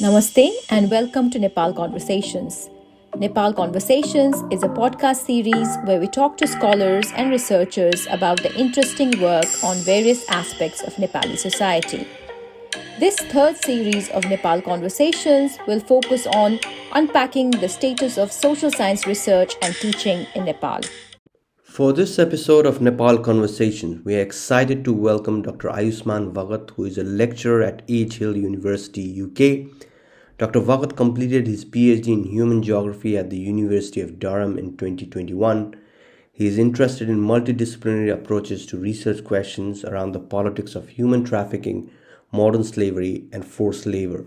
Namaste and welcome to Nepal Conversations. Nepal Conversations is a podcast series where we talk to scholars and researchers about the interesting work on various aspects of Nepali society. This third series of Nepal Conversations will focus on unpacking the status of social science research and teaching in Nepal. For this episode of Nepal Conversations, we are excited to welcome Dr. Ayushman Bhagat, who is a lecturer at Edge Hill University, UK. Dr. Bhagat completed his PhD in Human Geography at the University of Durham in 2021. He is interested in multidisciplinary approaches to research questions around the politics of human trafficking, modern slavery, and forced labor.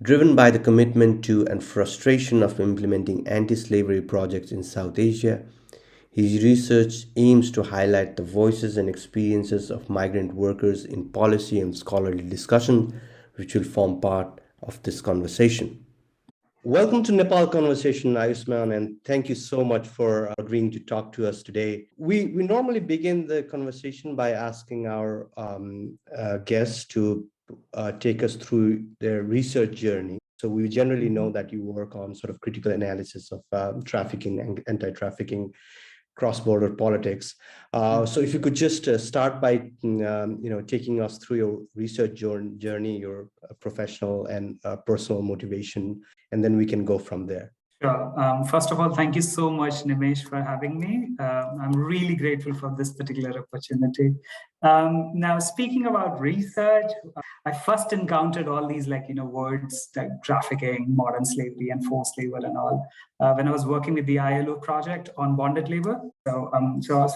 Driven by the commitment to and frustration of implementing anti-slavery projects in South Asia, his research aims to highlight the voices and experiences of migrant workers in policy and scholarly discussion, which will form part of this conversation. Welcome to Nepal Conversation, Ayushman, and thank you so much for agreeing to talk to us today. We normally begin the conversation by asking our guests to take us through their research journey. So we generally know that you work on sort of critical analysis of trafficking and anti-trafficking, cross-border politics. So if you could just start by, taking us through your research journey, your professional and personal motivation, and then we can go from there. Sure. First of all, thank you so much, Nimesh, for having me. I'm really grateful for this particular opportunity. Now, speaking about research, I first encountered all these words like trafficking, modern slavery, and forced labor and all when I was working with the ILO project on bonded labor. So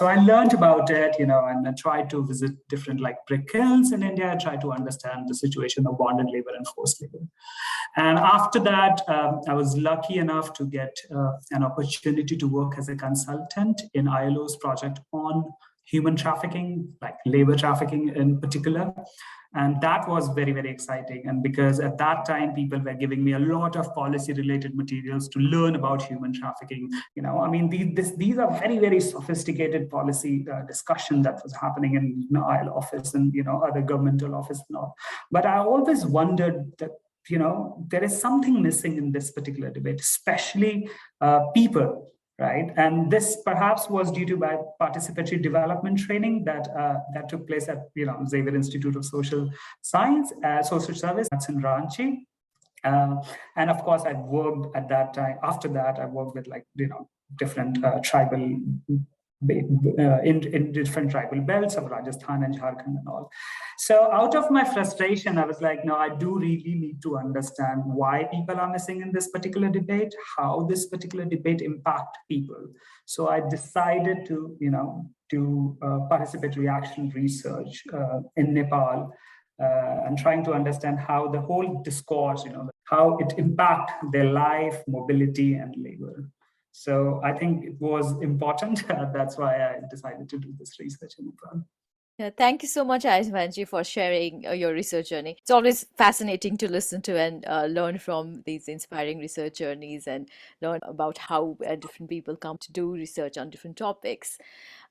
I learned about it, and I tried to visit different brick kilns in India and try to understand the situation of bonded labor and forced labor. And after that, I was lucky enough to get an opportunity to work as a consultant in ILO's project on human trafficking, like labor trafficking in particular. And that was very, very exciting. And because at that time, people were giving me a lot of policy-related materials to learn about human trafficking. These are very, very sophisticated policy discussion that was happening in ILO office and, other governmental office and all. But I always wondered that, there is something missing in this particular debate, especially people. Right, and this perhaps was due to my participatory development training that took place at Xavier Institute of Social Science, Social Service. That's in Ranchi, and of course I worked at that time. After that, I worked with different tribal. In different tribal belts of Rajasthan and Jharkhand and all. So out of my frustration, I was like, no, I do really need to understand why people are missing in this particular debate, how this particular debate impact people. So I decided to, do participatory action research in Nepal and trying to understand how the whole discourse, how it impact their life, mobility, and labor. So I think it was important. That's why I decided to do this research in Nepal. Yeah, thank you so much, Ayushmanji, for sharing your research journey. It's always fascinating to listen to and learn from these inspiring research journeys and learn about how different people come to do research on different topics.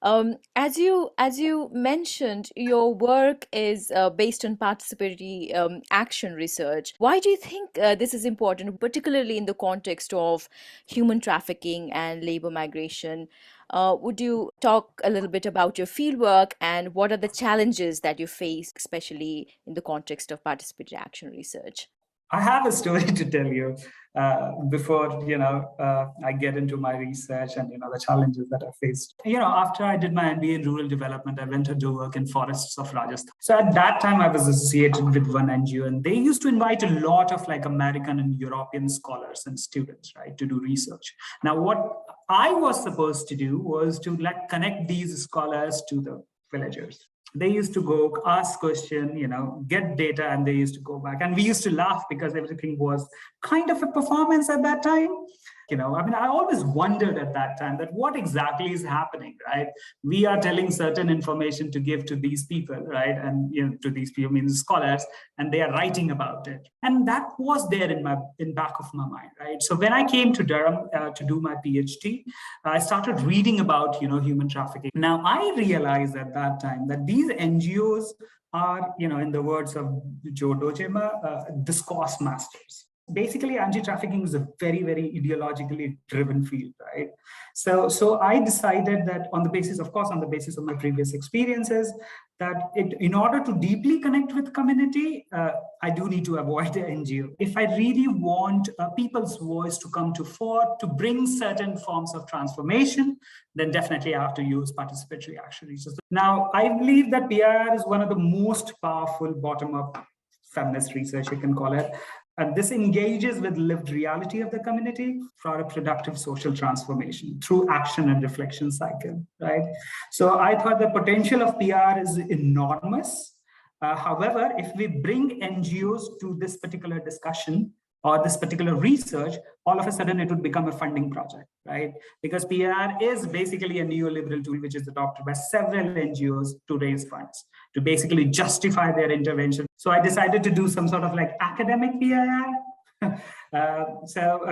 As you mentioned, your work is based on participatory action research. Why do you think this is important, particularly in the context of human trafficking and labor migration? Would you talk a little bit about your fieldwork and what are the challenges that you face, especially in the context of participatory action research? I have a story to tell you before I get into my research and the challenges that I faced. After I did my MBA in rural development, I went to do work in forests of Rajasthan. So at that time, I was associated with one NGO, and they used to invite a lot of American and European scholars and students, right, to do research. Now, what I was supposed to do was to connect these scholars to the villagers. They used to go ask question, get data, and they used to go back. And we used to laugh because everything was kind of a performance at that time. I always wondered at that time that what exactly is happening, right? We are telling certain information to give to these people, right? And to these people means scholars, and they are writing about it. And that was there in back of my mind, right? So when I came to Durham to do my PhD, I started reading about human trafficking. Now I realized at that time that these NGOs are, in the words of Joe Dojema, discourse masters. Basically, anti-trafficking is a very, very ideologically driven field, right? So I decided that on the basis of my previous experiences, that in order to deeply connect with community, I do need to avoid the NGO. If I really want people's voice to come to fore, to bring certain forms of transformation, then definitely I have to use participatory action research. Now, I believe that PIR is one of the most powerful bottom-up feminist research, you can call it. And this engages with lived reality of the community for a productive social transformation through action and reflection cycle, right? So I thought the potential of PR is enormous. However, if we bring NGOs to this particular discussion or this particular research, all of a sudden it would become a funding project, right? Because PR is basically a neoliberal tool which is adopted by several NGOs to raise funds, to basically justify their intervention. So I decided to do some sort of like academic PIR.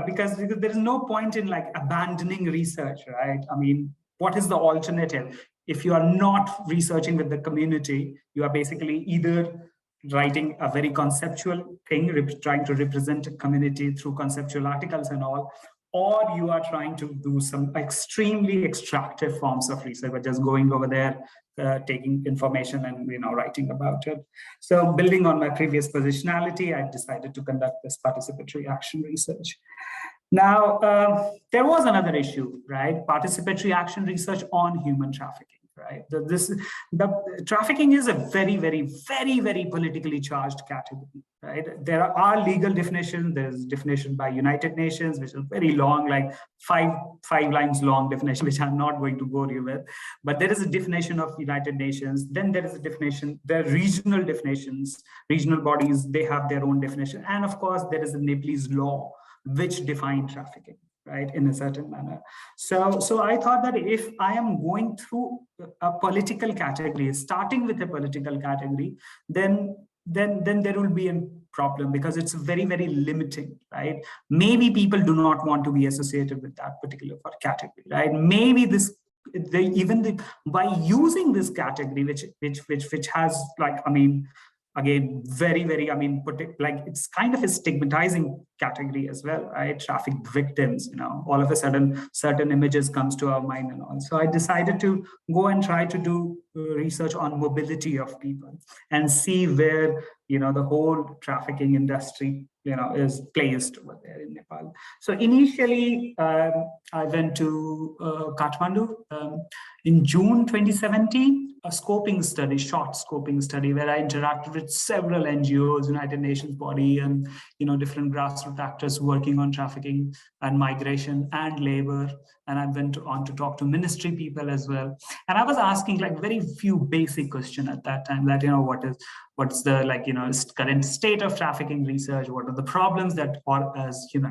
Because there is no point in like abandoning research, right? I mean, what is the alternative? If you are not researching with the community, you are basically either writing a very conceptual thing, trying to represent a community through conceptual articles and all, or you are trying to do some extremely extractive forms of research, but just going over there, taking information and writing about it. So building on my previous positionality, I decided to conduct this participatory action research. Now, there was another issue, right? Participatory action research on human trafficking. Right. The trafficking is a very, very, very, very politically charged category. Right. There are legal definitions. There's definition by United Nations, which is very long, like five lines long definition, which I'm not going to bore you with. But there is a definition of United Nations. Then there is a definition. There are regional definitions. Regional bodies, they have their own definition. And of course, there is a Nepalese law which define trafficking, right, in a certain manner. So I thought that if I am going through a political category, starting with a political category, then there will be a problem because it's very, very limiting, right? Maybe people do not want to be associated with that particular category, right? Maybe by using this category, which has like, again, very, very, it's kind of a stigmatizing category as well, right? Traffic victims, all of a sudden, certain images comes to our mind and all. So I decided to go and try to do research on mobility of people and see where, the whole trafficking industry, is placed over there in Nepal. So initially, I went to Kathmandu in June 2017. A short scoping study where I interacted with several NGOs, United Nations body, and different grassroots actors working on trafficking and migration and labor. And I went on to talk to ministry people as well. And I was asking like very few basic questions at that time, that what's the current state of trafficking research? What are the problems that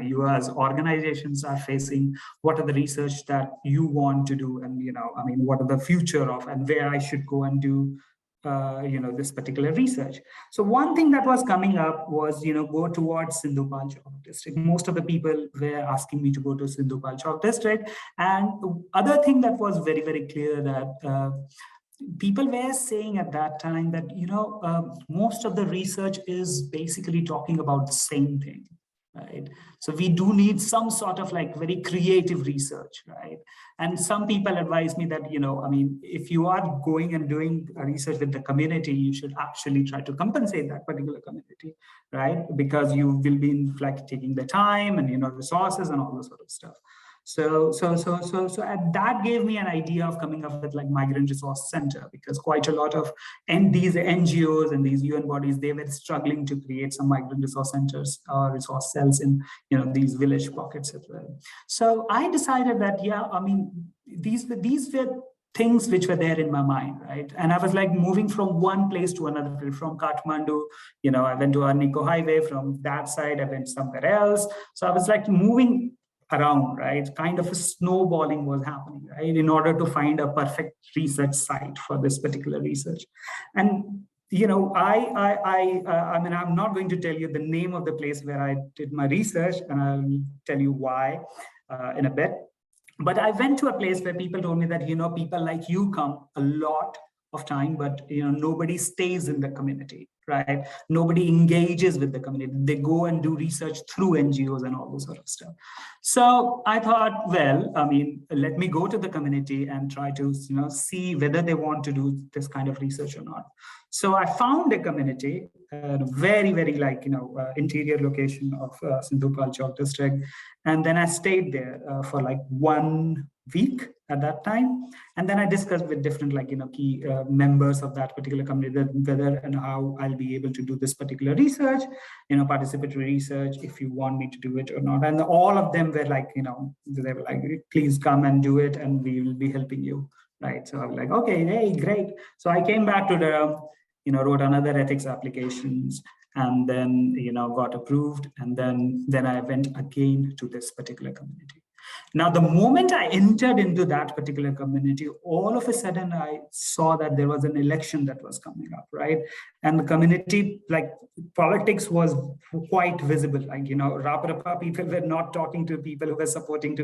you as organizations are facing? What are the research that you want to do? And what are the future of and where I should go and do this particular research. So one thing that was coming up was, go towards Sindhupal Chowk district. Most of the people were asking me to go to Sindhupal Chowk district. And the other thing that was very, very clear that people were saying at that time that, most of the research is basically talking about the same thing. Right. So we do need some sort of like very creative research, right? And some people advise me that, if you are going and doing a research with the community, you should actually try to compensate that particular community, right? Because you will be taking the time and, resources and all this sort of stuff. So that gave me an idea of coming up with like Migrant Resource Center, because quite a lot of these NGOs and these UN bodies, they were struggling to create some migrant resource centers or resource cells in these village pockets as well. So I decided that these were things which were there in my mind, right? And I was like moving from one place to another place, from Kathmandu, I went to Arniko Highway. From that side, I went somewhere else. So I was like moving around, right? Kind of a snowballing was happening, right? In order to find a perfect research site for this particular research. And I mean, I'm not going to tell you the name of the place where I did my research, and I'll tell you why in a bit. But I went to a place where people told me that, people like you come a lot of time, but, nobody stays in the community, right? Nobody engages with the community. They go and do research through NGOs and all those sort of stuff. So I thought, well, I mean, let me go to the community and try to, see whether they want to do this kind of research or not. So I found a community, very, very interior location of Sindhupal Chowk district. And then I stayed there for like 1 week at that time. And then I discussed with different key members of that particular community whether and how I'll be able to do this particular research, participatory research, if you want me to do it or not. And all of them were like, they were like, please come and do it and we will be helping you. Right. So I was like, okay, hey, great. So I came back to Durham, wrote another ethics applications, and then, got approved. And then I went again to this particular community. Now, the moment I entered into that particular community, all of a sudden I saw that there was an election that was coming up, right? And the community, politics was quite visible. Rapa people were not talking to people who were supporting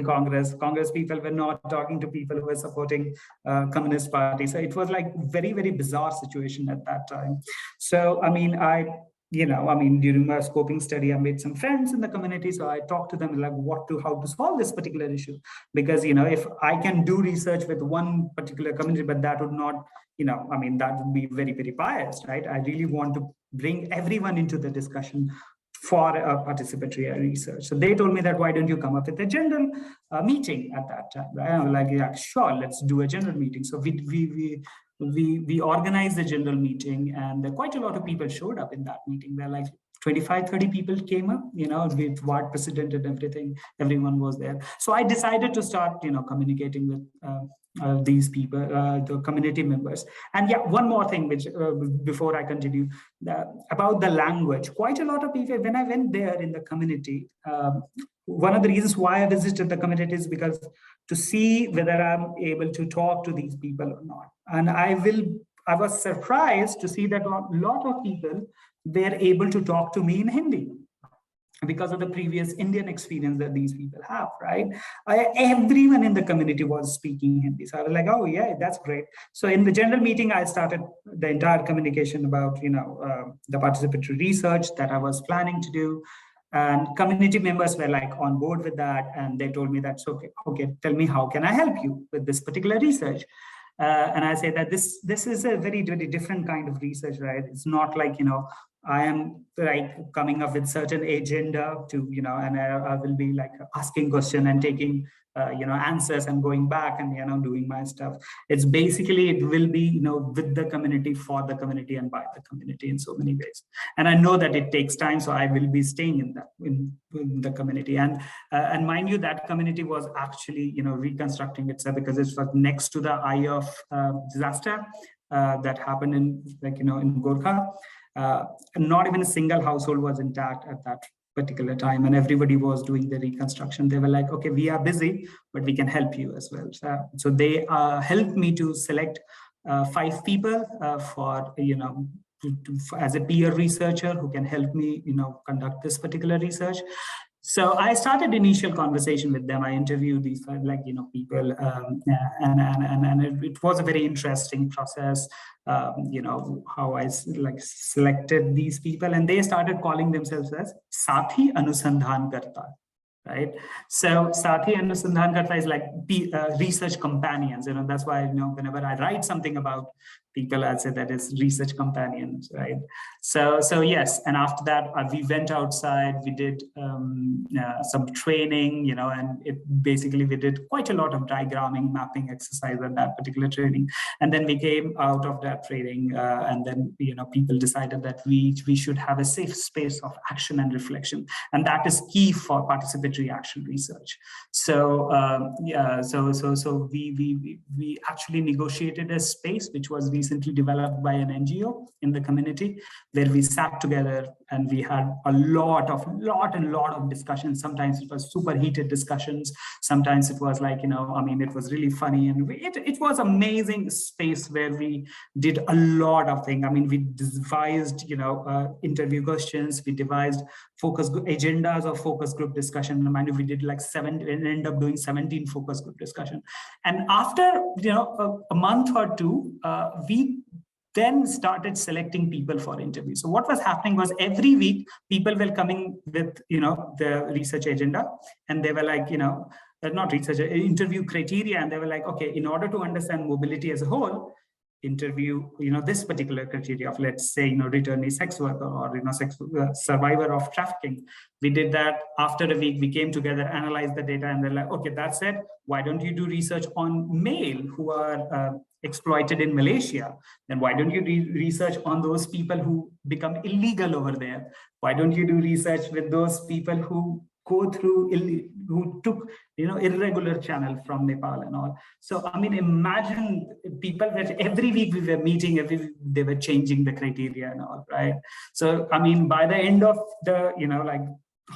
Congress. Congress people were not talking to people who were supporting Communist Party. So it was like very, very bizarre situation at that time. So, I mean, during my scoping study, I made some friends in the community. So I talked to them like how to solve this particular issue. Because, if I can do research with one particular community, but that would not, that would be very, very biased, right? I really want to bring everyone into the discussion for a participatory research. So they told me that, why don't you come up with a general meeting at that time? Right? I was like, yeah, sure, let's do a general meeting. So we organized the general meeting, and quite a lot of people showed up in that meeting. There like 25, 30 people came up, with ward president and everything. Everyone was there. So I decided to start, communicating with these people, the community members. And yeah, one more thing, which before I continue, about the language. Quite a lot of people, when I went there in the community, one of the reasons why I visited the community is because to see whether I'm able to talk to these people or not. And I was surprised to see that a lot of people were able to talk to me in Hindi because of the previous Indian experience that these people have, right? Everyone in the community was speaking Hindi. So I was like, oh yeah, that's great. So in the general meeting, I started the entire communication about, the participatory research that I was planning to do. And community members were like on board with that. And they told me that's okay, tell me, how can I help you with this particular research? And I say that this is a very, very different kind of research, right? It's not like, I am like coming up with certain agenda to, and I will be like asking question and taking, answers and going back and, doing my stuff. It's basically, it will be, with the community, for the community, and by the community in so many ways. And I know that it takes time, so I will be staying in the community. And mind you, that community was actually, reconstructing itself because it was next to the eye of disaster that happened in Gorkha. Not even a single household was intact at that particular time, and everybody was doing the reconstruction. They were like, okay, we are busy, but we can help you as well. So they helped me to select 5 people for, as a peer researcher who can help me, conduct this particular research. So I started initial conversation with them. I interviewed these people, and it was a very interesting process. How I selected these people, and they started calling themselves as Sathi Anusandhan Karta. Right. So Sathi Anusandhan Karta is like research companions. That's why whenever I write something about people, I say that is research companions, right? So yes, and after that we went outside. We did some training, and we did quite a lot of diagramming, mapping exercise at that particular training. And then we came out of that training, and then people decided that we should have a safe space of action and reflection, and that is key for participatory action research. So so we actually negotiated a space which was really recently developed by an NGO in the community, where we sat together and we had a lot of discussions. Sometimes it was super heated discussions. Sometimes it was like, it was really funny. And it was amazing space where we did a lot of things. We devised, interview questions. We devised agendas of focus group discussion. We did like 7 and end up doing 17 focus group discussion. And after, a month or two, we then started selecting people for interviews. So what was happening was every week people were coming with, the research agenda, and they were like, not research, interview criteria. And they were like, okay, in order to understand mobility as a whole, interview, this particular criteria of, let's say, returnee sex worker or, survivor of trafficking. We did that. After a week, we came together, analyzed the data, and they're like, okay, that's it. Why don't you do research on male who are exploited in Malaysia? Then why don't you do research on those people who become illegal over there? Why don't you do research with those people who go through, who took, irregular channel from Nepal and all? So, imagine people that every week we were meeting, they were changing the criteria and all, right? So, by the end of the,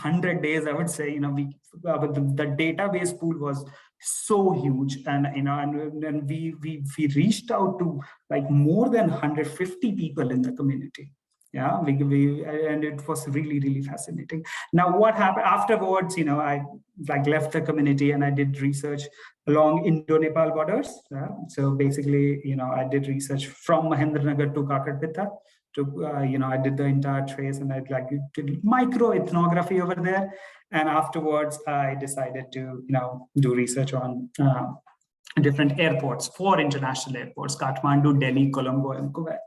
100 days, I would say, the database pool was so huge, and and we reached out to like more than 150 people in the community. Yeah, and it was really fascinating. Now, what happened afterwards? I left the community and I did research along Indo-Nepal borders. So basically, I did research from Mahendranagar to Kakarpita. I did the entire trace, and I did micro ethnography over there. And afterwards, I decided to do research on different airports, 4 international airports: Kathmandu, Delhi, Colombo, and Kuwait.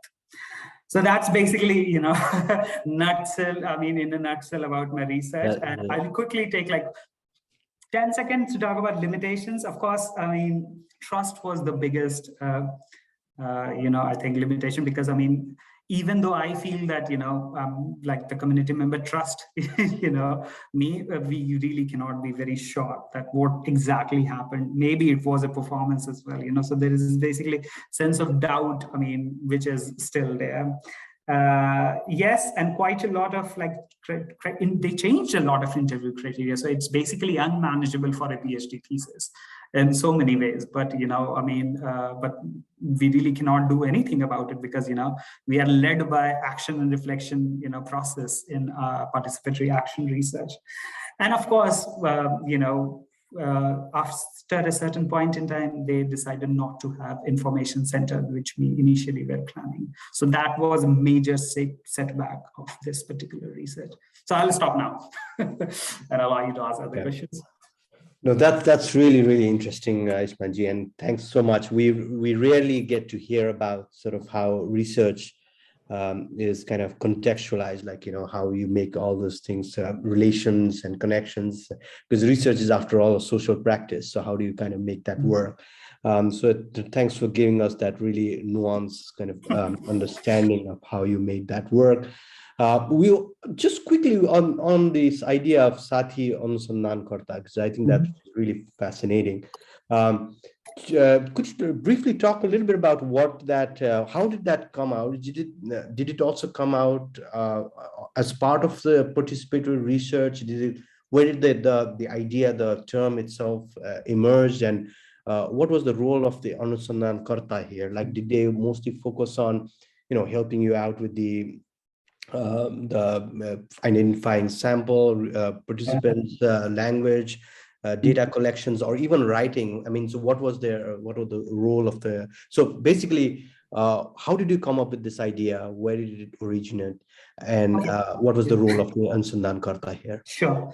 So that's basically, nutshell. In a nutshell about my research. And I'll quickly take 10 seconds to talk about limitations. Of course, trust was the biggest, I think, limitation, because even though I feel that, the community member trust, me, we really cannot be very sure that what exactly happened. Maybe it was a performance as well, so there is basically sense of doubt, which is still there. Yes, and quite a lot of they changed a lot of interview criteria. So it's basically unmanageable for a PhD thesis in so many ways. But, but we really cannot do anything about it, because, we are led by action and reflection, process in participatory action research. And of course, after a certain point in time, they decided not to have information center, which we initially were planning. So that was a major setback of this particular research. So I'll stop now and allow you to ask other questions. No, that's really interesting, Ayushmanji, and thanks so much. We rarely get to hear about sort of how research is kind of contextualized, how you make all those things, relations and connections, because research is, after all, a social practice. So how do you kind of make that work? So thanks for giving us that really nuanced kind of understanding of how you made that work. We'll just quickly on this idea of Sati Anusandhan Karta, because I think that's really fascinating. Could you briefly talk a little bit about what that, how did that come out? Did it also come out as part of the participatory research? Where did the idea, the term itself emerge, and what was the role of the Anusandhan Karta here? Did they mostly focus on, helping you out with the identifying sample, participants, language, data collections, or even writing? So what was the role of the, so basically, how did you come up with this idea? Where did it originate? And what was the role of the Anusandhan Karta here? Sure.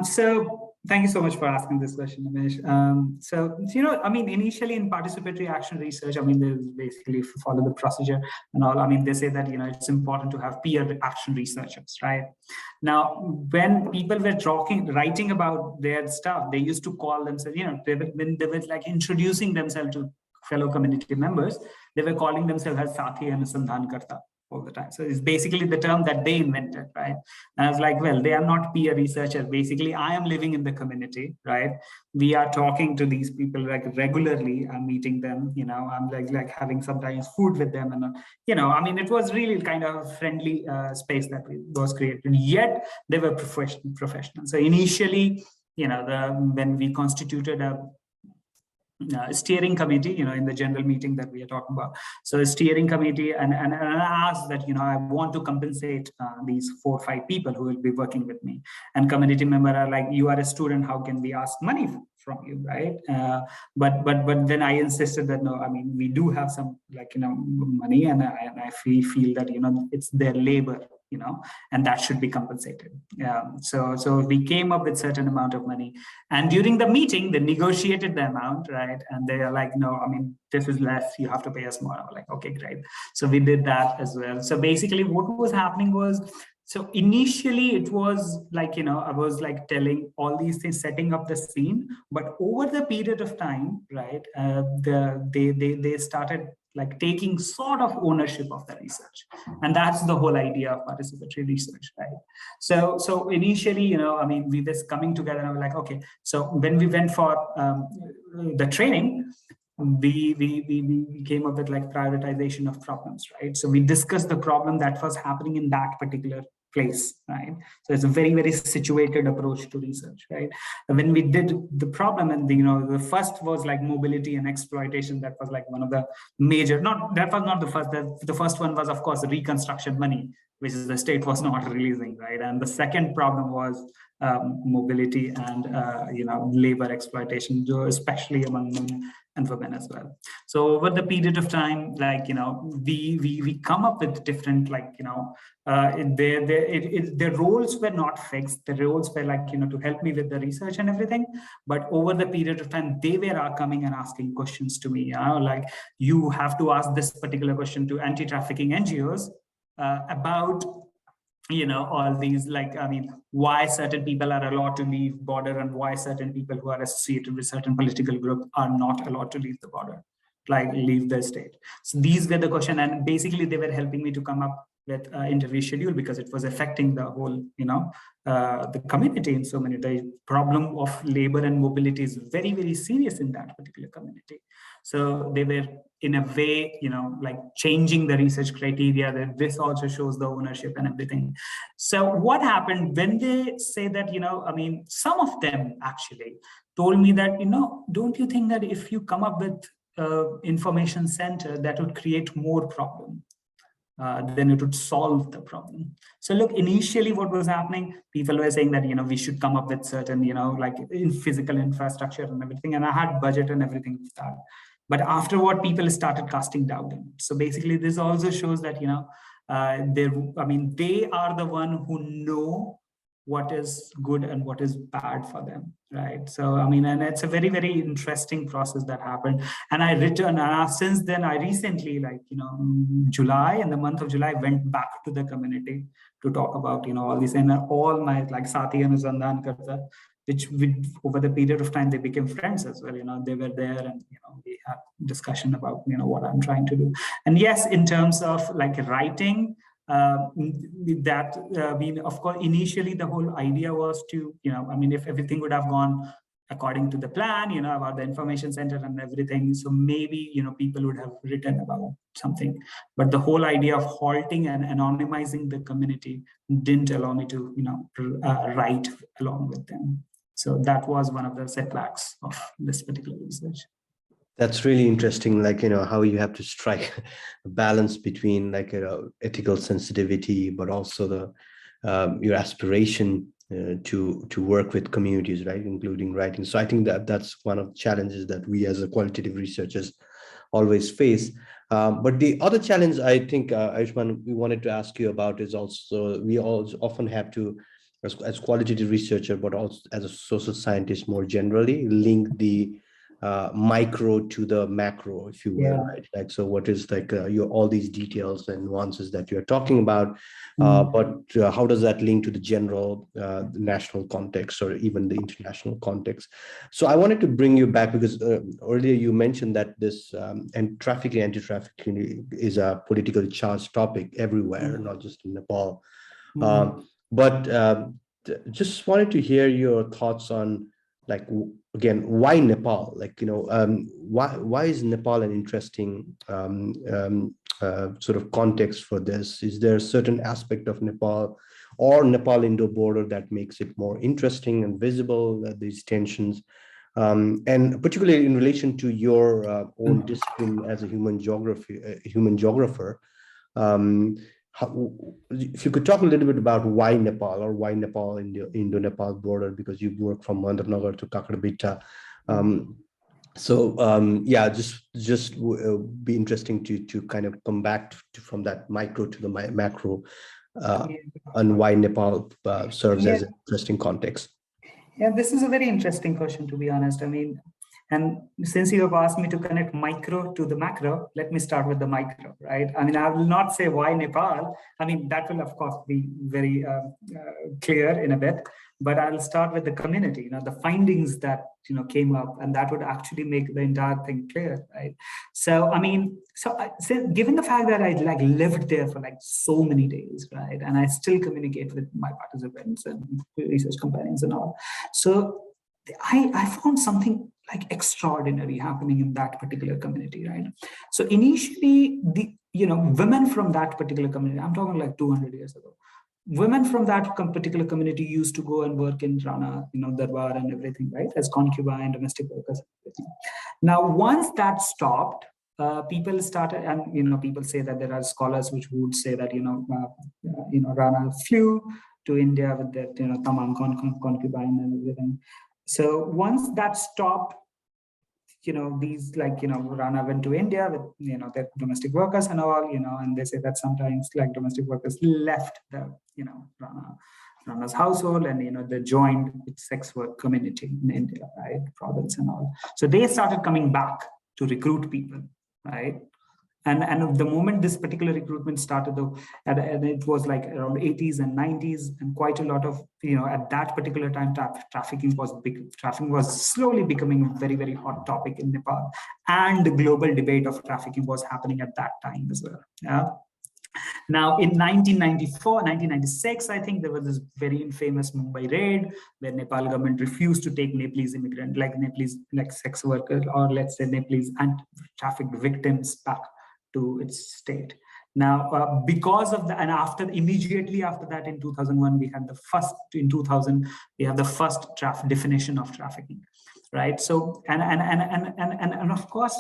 So thank you so much for asking this question, Nimesh. Initially in participatory action research, they basically follow the procedure and all. They say that, it's important to have peer action researchers, right? Now, when people were writing about their stuff, they used to call themselves, when they were introducing themselves to fellow community members, they were calling themselves as Sathi Anusandhan Karta. all the time. So it's basically the term that they invented, right? And I was like, well, they are not peer researchers. Basically, I am living in the community, right? We are talking to these people like regularly. I'm meeting them, I'm like having sometimes food with them. And, it was really kind of a friendly space that was created. Yet they were professional. So initially, when we constituted a steering committee, in the general meeting that we are talking about. So the steering committee, and I asked that, I want to compensate these 4 or 5 people who will be working with me. And community member are like, you are a student, how can we ask money from you, right? But then I insisted that, no, we do have some money, and I feel that, it's their labor, and that should be compensated. So we came up with certain amount of money, and during the meeting, they negotiated the amount, right? And they are like, no, this is less, you have to pay us more. I'm like, okay, great. So we did that as well. So basically what was happening was, so initially it was like, I was like telling all these things, setting up the scene, but over the period of time, right, they started like taking sort of ownership of the research. And that's the whole idea of participatory research, right? So initially, we was coming together and I was like, okay, so when we went for the training, we came up with like prioritization of problems, right? So we discussed the problem that was happening in that particular place, right? So it's a very, very situated approach to research, right? And when we did the problem, and the first was like mobility and exploitation. That was like one of the major, that was not the first. The first one was, of course, reconstruction money, which is the state was not releasing, right? And the second problem was mobility and labor exploitation, especially among men and women as well. So over the period of time, like we come up with different their roles were not fixed. The roles were like to help me with the research and everything. But over the period of time, they were coming and asking questions to me. Like, you have to ask this particular question to anti-trafficking NGOs about all these, like, why certain people are allowed to leave border, and why certain people who are associated with certain political group are not allowed to leave the border, like leave the state. So these were the question, and basically they were helping me to come up with interview schedule, because it was affecting the whole, the community in so many. The problem of labor and mobility is very, very serious in that particular community. So they were in a way, like changing the research criteria, that this also shows the ownership and everything. So what happened when they say that, some of them actually told me that, don't you think that if you come up with information center, that would create more problem? Then it would solve the problem. So look, initially what was happening, people were saying that, we should come up with certain, like in physical infrastructure and everything. And I had budget and everything to start. But afterward, people started casting doubt. So basically, this also shows that, they are the one who know what is good and what is bad for them, right? So, and it's a very, very interesting process that happened. And I returned, since then, I recently, like, in the month of July, went back to the community to talk about, all this, and all my, like, Sati and Anusandhan Karta, which over the period of time, they became friends as well. They were there, and, we had discussion about, what I'm trying to do. And yes, in terms of like writing, of course, initially the whole idea was to, if everything would have gone according to the plan, about the information center and everything, so maybe, people would have written about something. But the whole idea of halting and anonymizing the community didn't allow me to, write along with them. So that was one of the setbacks of this particular research. That's really interesting, like, how you have to strike a balance between, like, ethical sensitivity, but also the your aspiration to work with communities, right, including writing. So I think that that's one of the challenges that we as a qualitative researchers always face. But the other challenge I think, Ayushman, we wanted to ask you about is also, we all often have to, as qualitative researcher, but also as a social scientist more generally, link the micro to the macro, if you will, Yeah. right? Like, so what is like your all these details and nuances that you're talking about, Mm. but how does that link to the general national context or even the international context? So I wanted to bring you back because earlier you mentioned that this and trafficking, anti-trafficking is a politically charged topic everywhere, Mm. not just in Nepal. Mm. But just wanted to hear your thoughts on, like, again, why Nepal? Like, why is Nepal an interesting sort of context for this? Is there a certain aspect of Nepal or Nepal-Indo border that makes it more interesting and visible, these tensions? And particularly in relation to your own discipline as a human geographer, um, if you could talk a little bit about why Nepal, or why Nepal in the Indo-Nepal border, because you work from Mandavnagar to Kakrabita. Um, yeah, be interesting to kind of come back from that micro to the macro, uh, Yeah. and why Nepal serves Yeah. as an interesting context. Yeah, this is a very interesting question, to be honest. I mean, and since you have asked me to connect micro to the macro, let me start with the micro, right? I mean, I will not say why Nepal. I mean, that will, of course, be very clear in a bit. But I'll start with the community, the findings that, came up, and that would actually make the entire thing clear, right? So, I mean, so given the fact that I like lived there for like so many days, right? And I still communicate with my participants and research companions and all. So I found something like extraordinary happening in that particular community, right? So initially, the women from that particular community, I'm talking like 200 years ago, women from that particular community used to go and work in Rana, Darbar and everything, right, as concubine, domestic workers, everything. Now, once that stopped, people started, and people say that there are scholars which would say that Rana flew to India with that tamam concubine and everything. So once that stopped, these Rana went to India with their domestic workers and all, and they say that sometimes like domestic workers left the Rana's household, and they joined its sex work community in India, right, province and all. So they started coming back to recruit people, right? And the moment this particular recruitment started, though, and it was like around 80s and 90s, and quite a lot of at that particular time, trafficking was big. Trafficking was slowly becoming a very, very hot topic in Nepal, and the global debate of trafficking was happening at that time as well. Yeah. Now, in 1994, 1996, I think there was this very infamous Mumbai raid where Nepal government refused to take Nepalese immigrant, like Nepalese like sex workers, or let's say Nepalese trafficked victims back to its state. Now, because of that, and immediately after that, in 2001, we had the first. In 2000, we have the first definition of trafficking, right? So, and of course,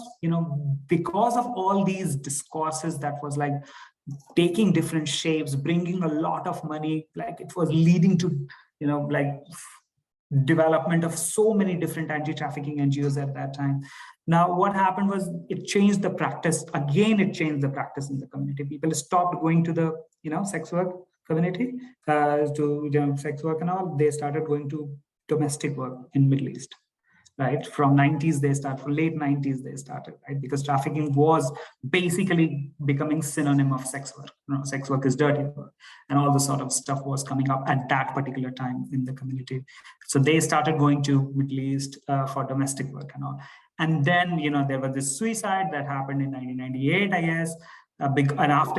because of all these discourses that was like taking different shapes, bringing a lot of money, like it was leading to, like development of so many different anti-trafficking NGOs at that time. Now, what happened was it changed the practice. Again, it changed the practice in the community. People stopped going to the, sex work community to sex work and all. They started going to domestic work in Middle East. Right, from 90s they started, from late 90s they started, right, because trafficking was basically becoming synonym of sex work. Sex work is dirty work, and all the sort of stuff was coming up at that particular time in the community. So they started going to Middle East for domestic work and all. And then there was this suicide that happened in 1998, I guess. And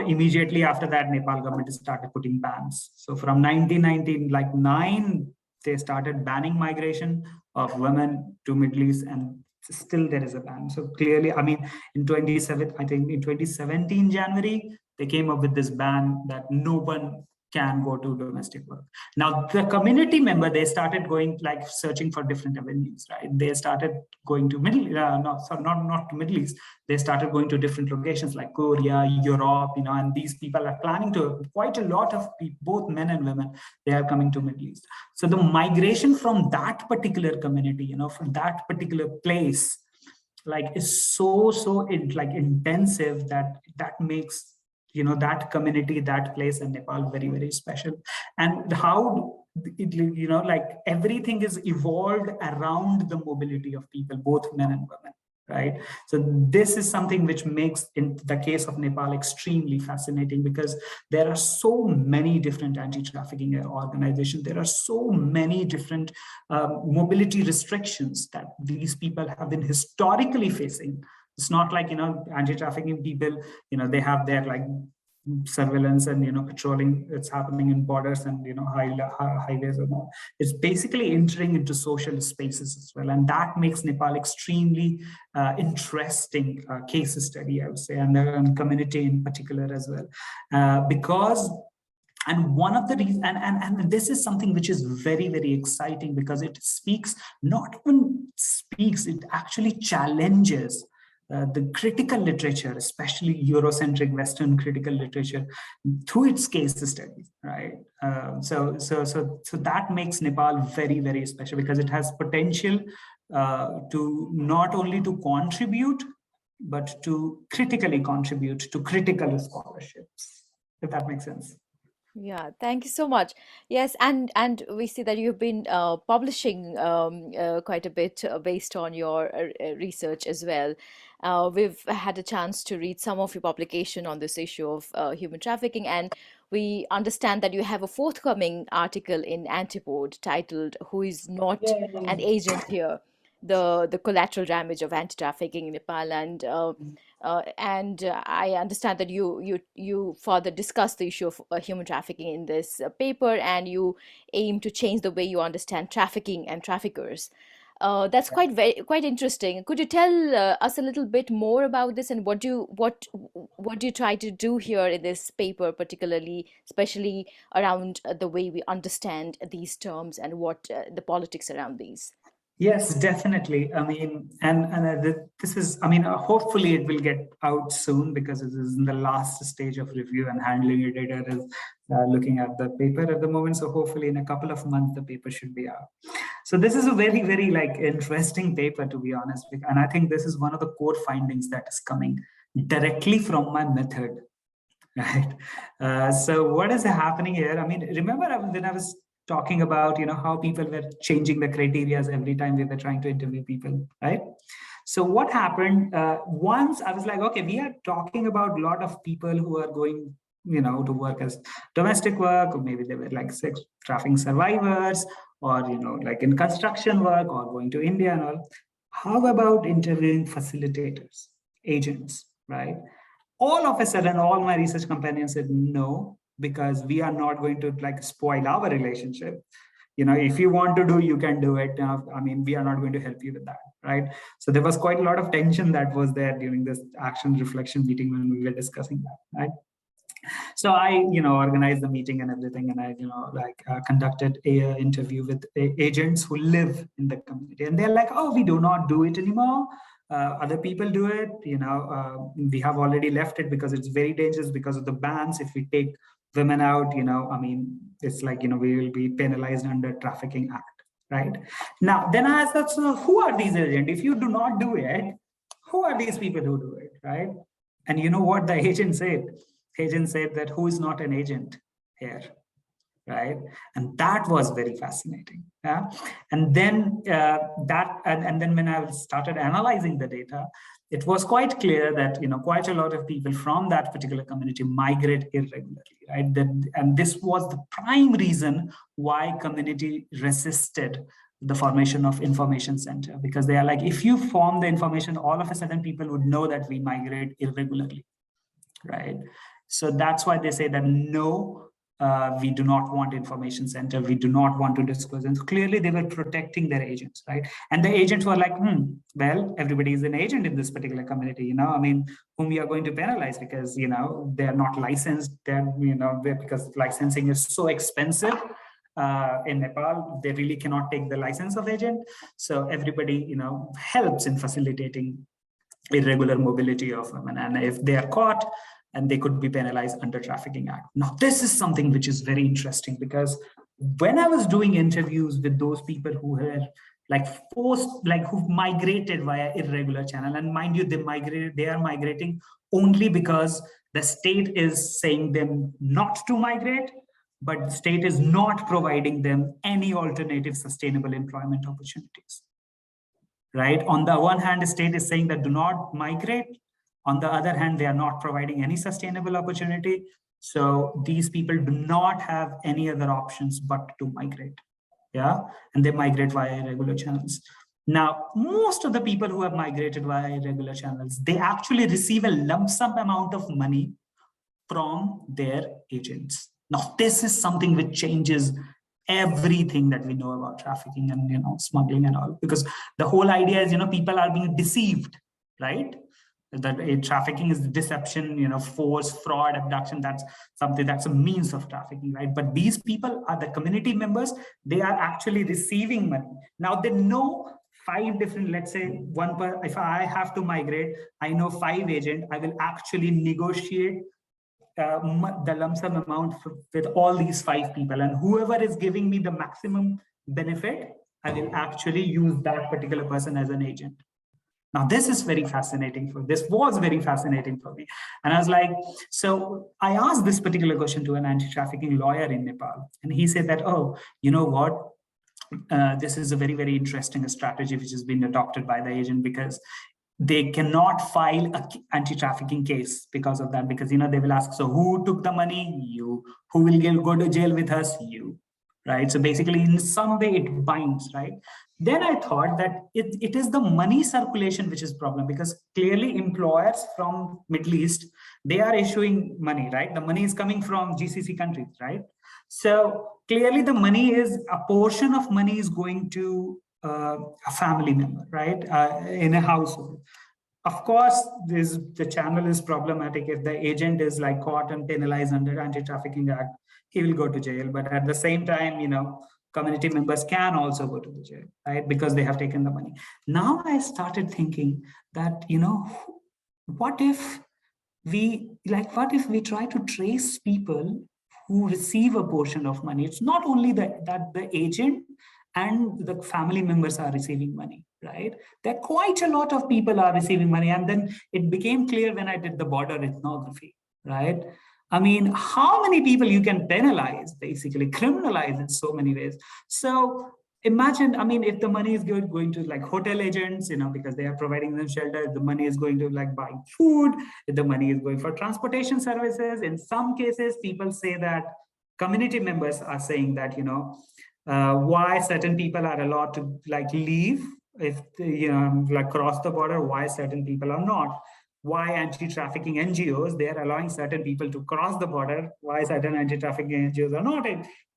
immediately after that, Nepal government started putting bans. So from 1999, they started banning migration of women to Middle East, and still there is a ban. So clearly, I mean, in 2017 January, they came up with this ban that no one can go to domestic work. Now, the community member, they started going like searching for different avenues, right? They started going to not to Middle East. They started going to different locations like Korea, Europe, and these people are planning to, quite a lot of people, both men and women, they are coming to Middle East. So the migration from that particular community, from that particular place, like is so intensive that makes that community, that place in Nepal very, very special. And how like everything is evolved around the mobility of people, both men and women, right? So this is something which makes, in the case of Nepal, extremely fascinating, because there are so many different anti-trafficking organizations. There are so many different mobility restrictions that these people have been historically facing. It's not like, anti-trafficking people, they have their like surveillance and patrolling. It's happening in borders and highways and all. It's basically entering into social spaces as well, and that makes Nepal extremely interesting case study, I would say, and community in particular as well, because. And one of the reasons, and this is something which is very, very exciting, because it speaks, not even speaks, it actually challenges the critical literature, especially Eurocentric Western critical literature, through its case studies, right? So that makes Nepal very, very special, because it has potential to not only to contribute, but to critically contribute to critical scholarships, if that makes sense. Yeah, thank you so much. Yes, and we see that you've been publishing quite a bit based on your research as well. We've had a chance to read some of your publication on this issue of human trafficking, and we understand that you have a forthcoming article in Antipode titled "Who is not an Yay. agent here? The collateral damage of anti-trafficking in Nepal." And I understand that you further discuss the issue of human trafficking in this paper, and you aim to change the way you understand trafficking and traffickers. That's quite interesting. Could you tell us a little bit more about this, and what do you try to do here in this paper, particularly, especially around the way we understand these terms and what the politics around these? Yes, definitely. I mean, this is, I mean, hopefully it will get out soon, because it is in the last stage of review, and handling your data is looking at the paper at the moment. So hopefully in a couple of months, the paper should be out. So this is a very, very like interesting paper, to be honest. And I think this is one of the core findings that is coming directly from my method, right? So what is happening here? I mean, remember when I was talking about how people were changing the criteria every time we were trying to interview people, right? So what happened, once I was like, okay, we are talking about a lot of people who are going to work as domestic work, or maybe they were like sex trafficking survivors, or like in construction work, or going to India and all. How about interviewing facilitators, agents, right? All of a sudden, all my research companions said no, because we are not going to like spoil our relationship. If you want to do, you can do it. I mean, we are not going to help you with that, right? So there was quite a lot of tension that was there during this action reflection meeting when we were discussing that, right? So I, organized the meeting and everything, and I, conducted a interview with agents who live in the community, and they're like, "Oh, we do not do it anymore. Other people do it. We have already left it because it's very dangerous because of the bans. If we take women out, I mean, it's like we will be penalized under Trafficking Act, right?" Now, then I asked, so who are these agents? If you do not do it, who are these people who do it, right? And you know what the agent said? Agent said that who is not an agent here, right? And that was very fascinating. Yeah. And then and then when I started analyzing the data, it was quite clear that quite a lot of people from that particular community migrate irregularly, right? And this was the prime reason why community resisted the formation of information center, because they are like, if you form the information, all of a sudden people would know that we migrate irregularly, right? So that's why they say that no, we do not want information center. We do not want to disclose. And so clearly they were protecting their agents, right? And the agents were like, well, everybody is an agent in this particular community, I mean, whom we are going to penalize because, they're not licensed, because licensing is so expensive. In Nepal, they really cannot take the license of agent. So everybody, helps in facilitating irregular mobility of women. And if they are caught, and they could be penalized under Trafficking Act. Now, this is something which is very interesting, because when I was doing interviews with those people who were like forced, like who migrated via irregular channel, and mind you, they are migrating only because the state is saying them not to migrate, but the state is not providing them any alternative sustainable employment opportunities, right? On the one hand, the state is saying that do not migrate. On the other hand, they are not providing any sustainable opportunity. So these people do not have any other options but to migrate. Yeah, and they migrate via irregular channels. Now, most of the people who have migrated via irregular channels, they actually receive a lump sum amount of money from their agents. Now, this is something which changes everything that we know about trafficking and smuggling and all, because the whole idea is people are being deceived, right? That trafficking is deception, force, fraud, abduction. That's something that's a means of trafficking, right? But these people are the community members. They are actually receiving money. Now they know 5 different, let's say if I have to migrate, I know 5 agents. I will actually negotiate the lump sum amount with all these 5 people, and whoever is giving me the maximum benefit, I will actually use that particular person as an agent. Now, this is very fascinating. This was very fascinating for me. And I was like, so I asked this particular question to an anti-trafficking lawyer in Nepal. And he said that, oh, you know what? This is a very, very interesting strategy which has been adopted by the agent, because they cannot file an anti-trafficking case because of that, because they will ask, so who took the money? You. Who will go to jail with us? You. Right? So basically, in some way, it binds, right? Then I thought that it is the money circulation which is problem, because clearly employers from Middle East, they are issuing money, right? The money is coming from GCC countries, right? So clearly the money is, a portion of money is going to a family member, right? In a household. Of course, the channel is problematic. If the agent is like caught and penalized under Anti-Trafficking Act, he will go to jail. But at the same time, community members can also go to the jail, right? Because they have taken the money. Now I started thinking that, what if we try to trace people who receive a portion of money? It's not only that the agent and the family members are receiving money, right? There are quite a lot of people are receiving money. And then it became clear when I did the border ethnography, right? I mean, how many people you can penalize, basically criminalize in so many ways. So imagine, I mean, if the money is going to like hotel agents, because they are providing them shelter, if the money is going to like buying food, if the money is going for transportation services. In some cases, people say that community members are saying that, why certain people are allowed to like leave if like cross the border, why certain people are not. Why anti-trafficking NGOs, they are allowing certain people to cross the border, why certain anti-trafficking NGOs are not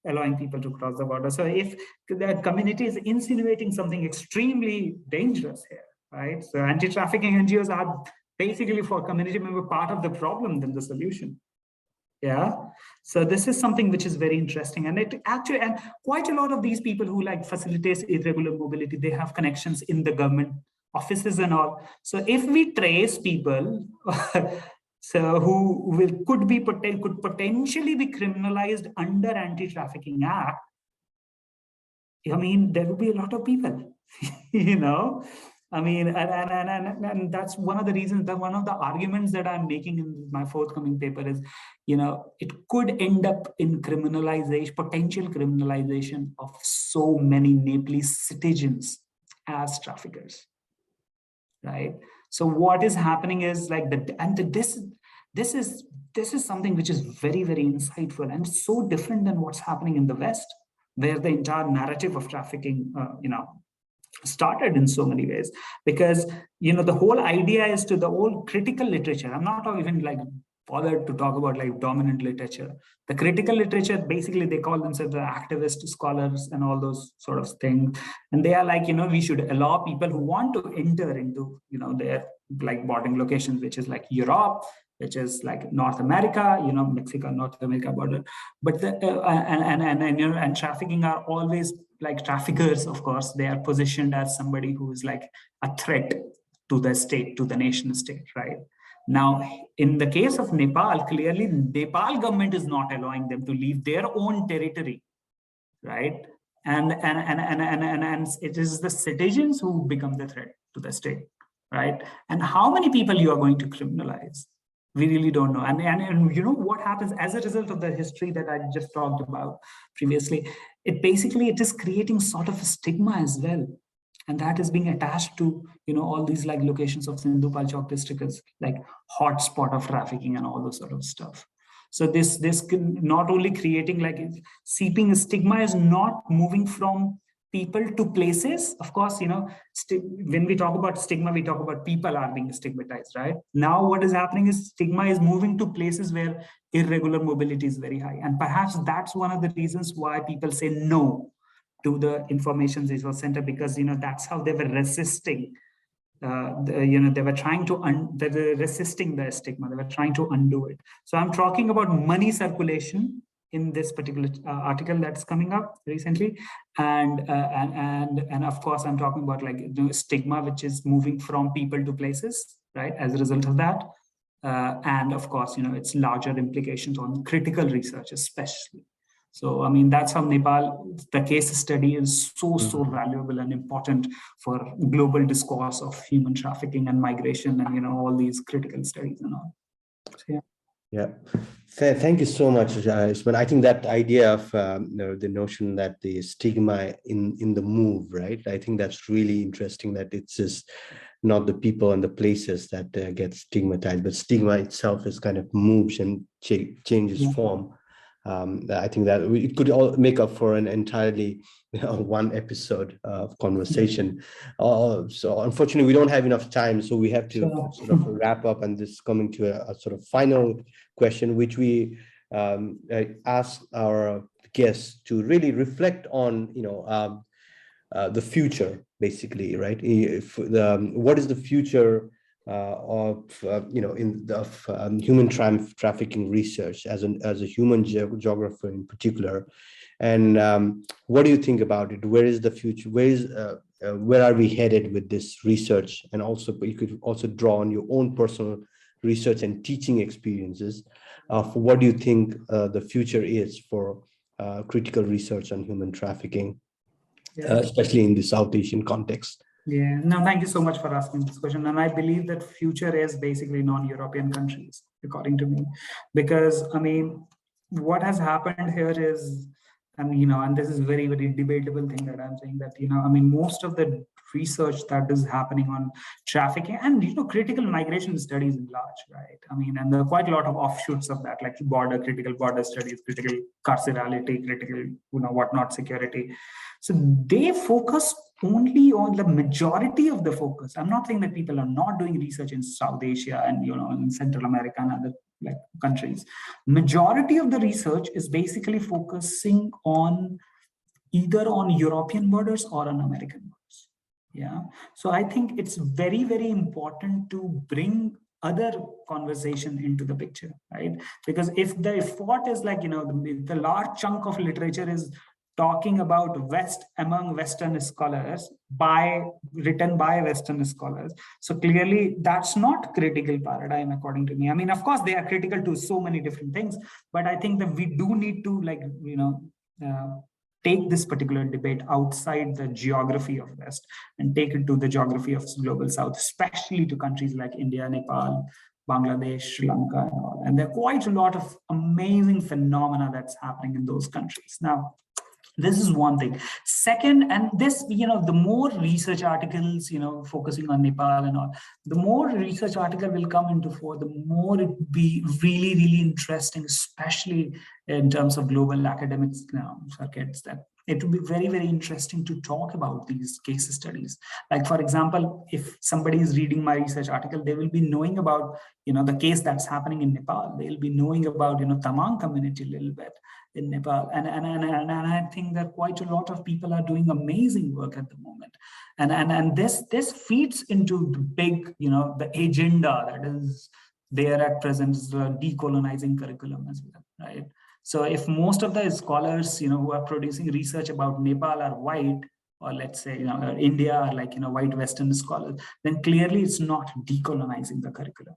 allowing people to cross the border. So if the community is insinuating something extremely dangerous here, right? So anti-trafficking NGOs are basically, for community member, part of the problem than the solution. Yeah. So this is something which is very interesting. And it actually, and quite a lot of these people who like facilitates irregular mobility, they have connections in the government offices and all. So if we trace people so who could potentially be criminalized under Anti-Trafficking Act, I mean, there will be a lot of people, I mean, and that's one of the reasons, that one of the arguments that I'm making in my forthcoming paper is, it could end up in potential criminalization of so many Nepalese citizens as traffickers, right? So what is happening is like this is something which is very, very insightful and so different than what's happening in the West, where the entire narrative of trafficking, started in so many ways. Because the whole idea is to the old critical literature. I'm not even like bothered to talk about like dominant literature. The critical literature, basically they call themselves the activist scholars and all those sort of things, and they are like, we should allow people who want to enter into their like boarding locations, which is like Europe, which is like North America, Mexico, North America border. But and trafficking are always like traffickers, of course, they are positioned as somebody who is like a threat to the state, to the nation state, right? Now, in the case of Nepal, clearly Nepal government is not allowing them to leave their own territory, right? And it is the citizens who become the threat to the state, right? And how many people you are going to criminalize? We really don't know. And you know what happens as a result of the history that I just talked about previously? It is creating sort of a stigma as well. And that is being attached to, all these like locations of Sindhu Palchok district as like hotspot of trafficking and all those sort of stuff. So this can not only creating like seeping stigma is not moving from people to places. Of course, when we talk about stigma, we talk about people are being stigmatized, right? Now what is happening is stigma is moving to places where irregular mobility is very high, and perhaps that's one of the reasons why people say no to the information resource center, because that's how they were resisting. They were trying to they were resisting the stigma. They were trying to undo it. So I'm talking about money circulation in this particular article that's coming up recently, and of course I'm talking about like stigma, which is moving from people to places, right? As a result of that, and of course its larger implications on critical research, especially. So, I mean, that's how Nepal, the case study is so valuable and important for global discourse of human trafficking and migration and, all these critical studies and all. So, yeah. Yeah. Thank you so much, Ayushman. I think that idea of the notion that the stigma in the move, right? I think that's really interesting, that it's just not the people and the places that get stigmatized, but stigma itself is kind of moves and changes form. I think that it could all make up for an entirely one episode of conversation. So unfortunately, we don't have enough time, so we have to sort of wrap up, and this is coming to a sort of final question, which we ask our guests to really reflect on, the future, basically, right? What is the future of human trafficking research as a human geographer in particular, and what do you think about it? Where is the future? Where are we headed with this research? And also, you could also draw on your own personal research and teaching experiences of what do you think the future is for critical research on human trafficking, especially in the South Asian context. Yeah, no, thank you so much for asking this question. And I believe that future is basically non-European countries, according to me, because I mean, what has happened here is, and this is very, very debatable thing that I'm saying, that, I mean, most of the research that is happening on trafficking and, critical migration studies in large, right? I mean, and there are quite a lot of offshoots of that, like critical border studies, critical carcerality, critical, whatnot, security. So they focus only on the majority of the focus. I'm not saying that people are not doing research in South Asia and, in Central America and other like countries. Majority of the research is basically focusing on either on European borders or on American borders. Yeah. So I think it's very, very important to bring other conversation into the picture, right? Because if the effort is like, the large chunk of literature is talking about among Western scholars written by Western scholars. So clearly that's not critical paradigm, according to me. I mean, of course, they are critical to so many different things, but I think that we do need to take this particular debate outside the geography of West and take it to the geography of global South, especially to countries like India, Nepal, Bangladesh, Sri Lanka, and all. And there are quite a lot of amazing phenomena that's happening in those countries. Now, this is one thing. Second, and this, the more research articles, focusing on Nepal and all, the more research article will come into fore, the more it will be really, really interesting, especially in terms of global academics circuits, that it will be very, very interesting to talk about these case studies. Like, for example, if somebody is reading my research article, they will be knowing about, the case that's happening in Nepal. They'll be knowing about, Tamang community a little bit in Nepal. And I think that quite a lot of people are doing amazing work at the moment. And this feeds into the big, the agenda that is there at present, is the decolonizing curriculum as well, right? So if most of the scholars, who are producing research about Nepal are white, or let's say, India are like, white Western scholars, then clearly it's not decolonizing the curriculum,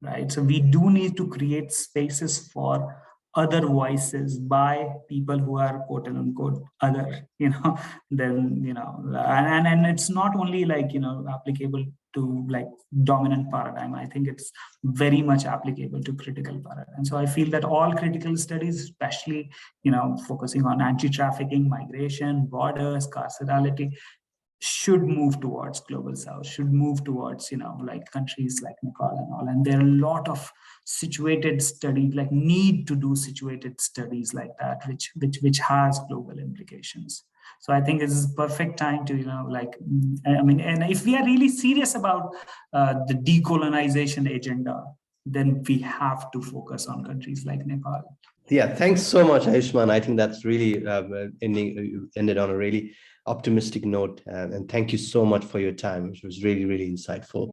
right? So we do need to create spaces for other voices by people who are quote unquote other, then, and it's not only like, applicable to like dominant paradigm. I think it's very much applicable to critical paradigm. So I feel that all critical studies, especially focusing on anti-trafficking, migration, borders, carcerality, should move towards global south, should move towards like countries like Nepal and all. And there are a lot of situated studies, like need to do situated studies like that, which has global implications. So I think this is perfect time to and if we are really serious about the decolonization agenda, then we have to focus on countries like Nepal. Yeah, thanks so much, Ayushman. I think that's really ended on a really optimistic note. And thank you so much for your time. It was really, really insightful.